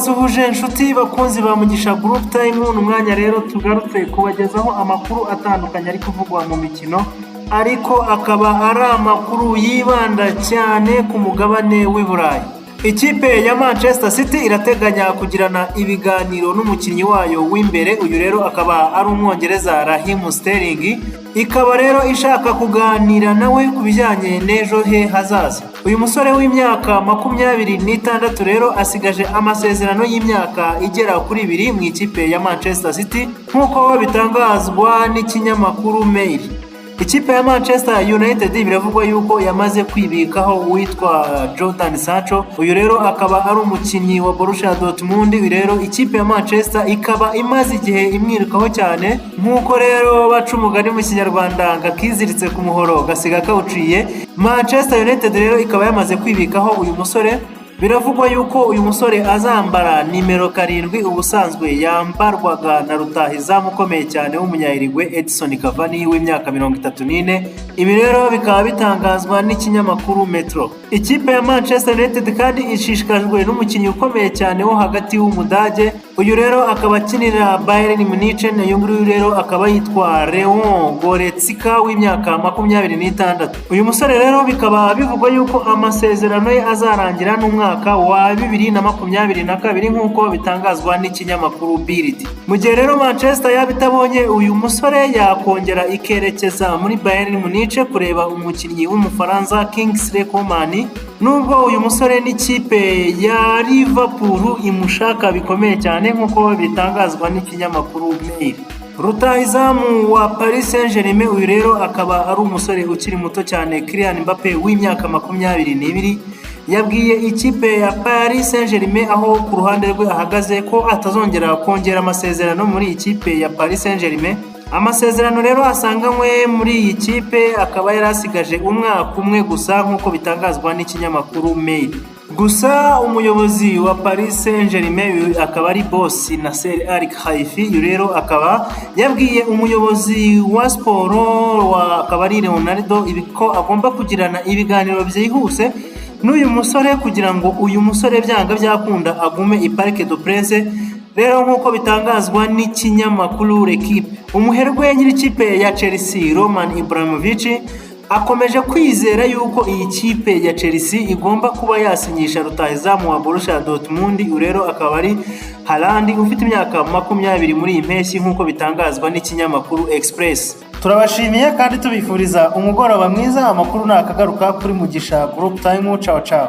Turabasuhuje inshuti bakunzi ba Mugisha Group Time, umwanya rero tugarutse kubagezaho amakuru atandukanye ari kuvugwa mu mikino, ariko akaba ari amakuru yibanda cyane ku mugabane w'i Burayi. Ikipe ya Manchester City irateganya kugirana ibiganiro n'umukinnyi wayo w'imbere, uyu rero akaba ari umwongereza Raheem Sterling, ikaba rero ishaka kuganira nawe ku bijyanye n'ejo he hazaza. Uyu musore w'imyaka 26 rero asigaje amasezerano y'imyaka igera kuri 2 mu ikipe ya Manchester City nk'uko bitangazwa n'ikinyamakuru Mail. Ikipe ya Manchester United biravugwa yuko yamaze kwibikaho uwitwa Jadon Sancho, uyu rero akaba ari umukinnyi wa Borussia Dortmund. Rero ikipe ya Manchester ikaba imaze igihe imwirukaho cyane, nk'uko rero baca umugani mu kinyarwanda ngakiziritse ku muhoro gasiga kawuciye. Manchester United rero ikaba yamaze kwibikaho uyu musore. Biravugwa yuko uyu musore azambara nimero 7 ubusanzwe yambarwaga na rutahizamu ukomeye cyane w'umunyayirigwe Edison Cavani w'imyaka 34. Ibi rero bikaba bitangazwa n'ikinyamakuru Metro. Ikipe ya Manchester United kandi ishishikajwe n'umukinnyi ukomeye cyane wo hagati w'Umudage, uyu rero akaba akinira Bayern Munich. Uyu nguyu rero akaba yitwa Leon Goretzka w'imyaka 26. Uyu musore rero bikaba bivugwa yuko amasezerano ye azarangira n'umwaka wa 2022 nk'uko bitangazwa n'ikinyamakuru Bild. Mu gihe rero Manchester yabitabonye uyu musore yakongera ikerekeza muri Bayern Munich kureba umukinnyi w'Umufaransa Kingsley Coman, nubwo uyu musore n'ikipe ya Liverpool imushaka bikomeye cyane nk'uko bitangazwa n'ikinyamakuru Mail. Rutahizamu wa Paris Saint-Germain uyu rero akaba ari umusore ukiri muto cyane Kylian Mbappe w'imyaka 22, yabwiye ikipe ya Paris Saint-Germain aho ku ruhande rwe ahagaze ko atazongera kongera amasezerano muri ikipe ya Paris Saint-Germain. Amasezerano rero asanganywe muri iyi kipe akaba yarasigaje umwaka umwe gusa nk'uko bitangazwa n'ikinyamakuru Mail. Gusa umuyobozi wa Paris Saint-Germain akaba ari boss Nasser Al-Khelaifi, rero akaba yabwiye umuyobozi wa siporo akaba ari Leonardo ko agomba kugirana ibiganiro byihuse n'uyu musore kugira ngo uyu musore byanga byakunda agume i Parc des Princes. Rero nk'uko bitangazwa n'ikinyamakuru L'Equipe, umuherwe nyir'ikipe ya Chelsea Roman Abramovich akomeje kwizera yuko iyi kipe ya Chelsea igomba kuba yasinyisha rutahizamu wa Borussia Dortmund. Rero akaba ari Haaland ufite imyaka 20 muri iyi mpeshyi nk'uko bitangazwa n'ikinyamakuru Express. Turabashimiye kandi tubifuriza umugoroba mwiza. Amakuru nakagaruka kuri Mugisha Group Time. Ciao ciao.